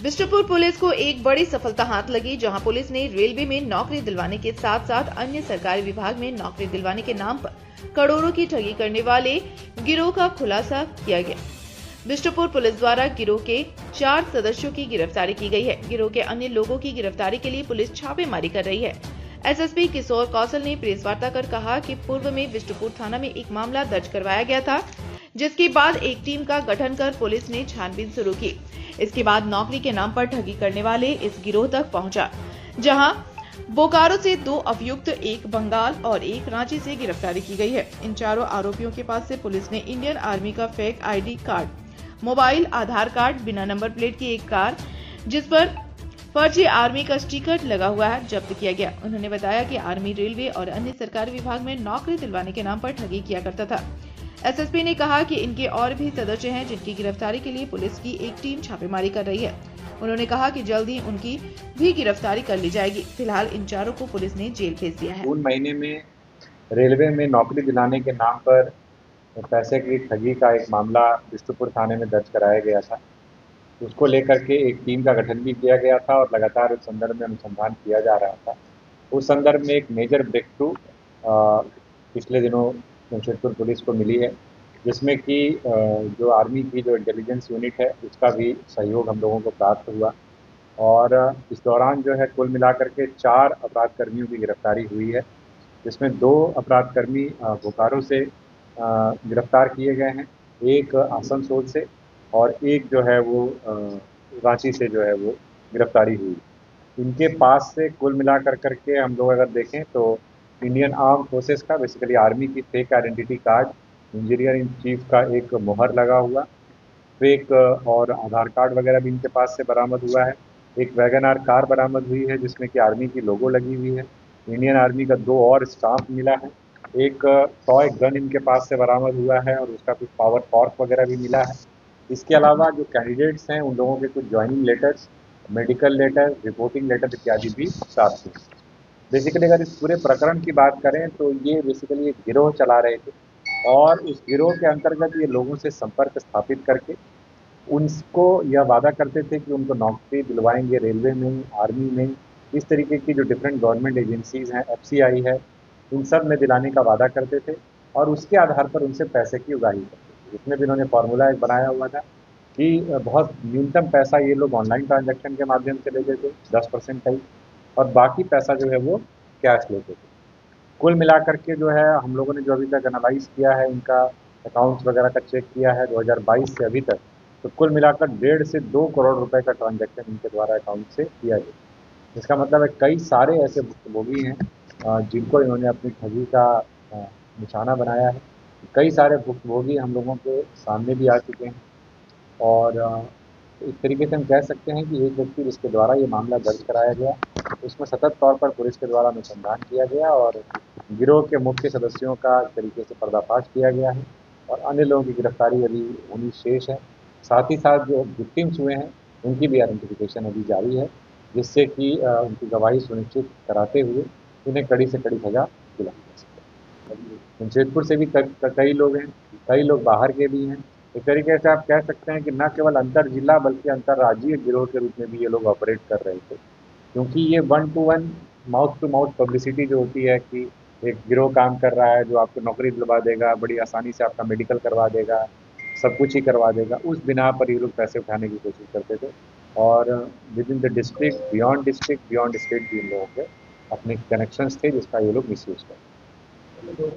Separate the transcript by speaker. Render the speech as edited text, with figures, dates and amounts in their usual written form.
Speaker 1: Bistupur police को एक बड़ी सफलता हाथ लगी, जहां पुलिस ने रेलवे में नौकरी दिलवाने के साथ साथ अन्य सरकारी विभाग में नौकरी दिलवाने के नाम पर करोड़ों की ठगी करने वाले गिरोह का खुलासा किया गया। बिष्टुपुर पुलिस द्वारा गिरोह के 4 सदस्यों की गिरफ्तारी की गई है। गिरोह के अन्य लोगों की गिरफ्तारी के लिए पुलिस छापेमारी कर रही है। एसएसपी किशोर कौशल ने प्रेस वार्ता कर कहा कि पूर्व में बिष्टुपुर थाना में एक मामला दर्ज करवाया गया था, जिसके बाद एक टीम का गठन कर पुलिस ने छानबीन शुरू की। इसके बाद नौकरी के नाम पर ठगी करने वाले इस गिरोह तक पहुंचा, जहां बोकारो से 2 अभियुक्त, एक बंगाल और एक रांची से गिरफ्तारी की गई है। इन चारों आरोपियों के पास से पुलिस ने इंडियन आर्मी का फेक आईडी कार्ड, मोबाइल, आधार कार्ड, बिना नंबर प्लेट की एक कार जिस पर फर्जी आर्मी का स्टिकर लगा हुआ है, जब्त किया गया। उन्होंने बताया कि आर्मी, रेलवे और अन्य सरकारी विभाग में नौकरी दिलवाने के नाम पर ठगी किया करता था। एसएसपी ने कहा कि इनके और भी सदस्य हैं, जिनकी गिरफ्तारी के लिए पुलिस की एक टीम छापेमारी कर रही है। उन्होंने कहा कि जल्द ही उनकी भी गिरफ्तारी कर ली जाएगी। फिलहाल इन चारों को पुलिस ने जेल भेज दिया है।
Speaker 2: जून महीने में रेलवे में नौकरी दिलाने के नाम पर पैसे की ठगी का एक मामला बिष्टुपुर थाने में दर्ज कराया गया था। उसको लेकर के एक टीम का गठन भी किया गया था और लगातार उस संदर्भ में अनुसंधान किया जा रहा था। उस संदर्भ में एक मेजर ब्रेक थ्रू पिछले दिनों जमशेदपुर पुलिस को मिली है, जिसमें कि जो आर्मी की जो इंटेलिजेंस यूनिट है उसका भी सहयोग हम लोगों को प्राप्त हुआ। और इस दौरान जो है कुल मिलाकर के 4 अपराध कर्मियों की गिरफ्तारी हुई है, जिसमें 2 अपराध कर्मी बोकारो से गिरफ्तार किए गए हैं, एक आसनसोल से और एक जो है वो रांची से जो है वो गिरफ्तारी हुई। इनके पास से कुल मिलाकर करके हम लोग अगर देखें तो इंडियन आर्म फोर्सेस का, बेसिकली आर्मी की fake identity card, engineer in chief का एक मोहर लगा हुआ, फेक और आधार कार्ड वगैरह भी इनके पास से बरामद हुआ है। एक वैगन आर कार बरामद हुई है जिसमें कि आर्मी की लोगो लगी हुई है। इंडियन आर्मी का 2 और स्टाम्प मिला है। एक टॉय गन इनके पास से बरामद हुआ है और उसका कुछ पावर कॉर्क वगैरह भी मिला है। इसके अलावा जो कैंडिडेट्स हैं उन लोगों के कुछ joining letters, medical letter, reporting letter इत्यादि भी साथ हुए। बेसिकली अगर इस पूरे प्रकरण की बात करें तो ये बेसिकली एक गिरोह चला रहे थे और उस गिरोह के अंतर्गत ये लोगों से संपर्क स्थापित करके उनको यह वादा करते थे कि उनको नौकरी दिलवाएंगे रेलवे में, आर्मी में, इस तरीके की जो डिफरेंट गवर्नमेंट एजेंसीज़ हैं, एफसीआई है, इन सब में दिलाने का वादा करते थे और उसके आधार पर उनसे पैसे की उगाही करते थे। इसमें भी इन्होंने फार्मूला एक बनाया हुआ था कि बहुत न्यूनतम पैसा ये लोग ऑनलाइन ट्रांजैक्शन के माध्यम से लेते थे, 10% का ही, और बाकी पैसा जो है वो कैश लेते थे। कुल मिलाकर के जो है हम लोगों ने जो अभी तक एनालाइज़ किया है, इनका अकाउंट्स वगैरह का चेक किया है 2022 से अभी तक, तो कुल मिलाकर 1.5 से 2 करोड़ रुपए का ट्रांजैक्शन इनके द्वारा अकाउंट से किया गया। इसका मतलब है कई सारे ऐसे भुक्तभोगी हैं जिनको इन्होंने अपनी ठगी का निशाना बनाया है। कई सारे भुक्तभोगी हम लोगों के सामने भी आ चुके हैं और एक तरीके से हम कह सकते हैं कि एक व्यक्ति जिसके द्वारा ये मामला दर्ज कराया गया, उसमें सतत तौर पर पुलिस के द्वारा अनुसंधान किया गया और गिरोह के मुख्य सदस्यों का एक तरीके से पर्दाफाश किया गया है और अन्य लोगों की गिरफ्तारी अभी होनी शेष है। साथ ही साथ जो विक्टिम्स हुए हैं उनकी भी आइडेंटिफिकेशन अभी जारी है, जिससे कि उनकी गवाही सुनिश्चित कराते हुए उन्हें कड़ी से कड़ी सजा दिलाई जा सके। जमशेदपुर से भी कई लोग हैं, कई लोग बाहर के भी हैं। एक तरीके से आप कह सकते हैं कि न केवल अंतर जिला बल्कि अंतर्राज्यीय गिरोह के रूप में भी ये लोग ऑपरेट कर रहे थे, क्योंकि ये 1 to 1 mouth to mouth publicity जो होती है कि एक गिरोह काम कर रहा है जो आपको नौकरी दिलवा देगा, बड़ी आसानी से आपका मेडिकल करवा देगा, सब कुछ ही करवा देगा, उस बिना पर ये लोग पैसे उठाने की कोशिश करते थे और with in the district, beyond state भी इन लोगों के अपने कनेक्शंस थे जिसका ये लोग मिसयूज़ करते थे।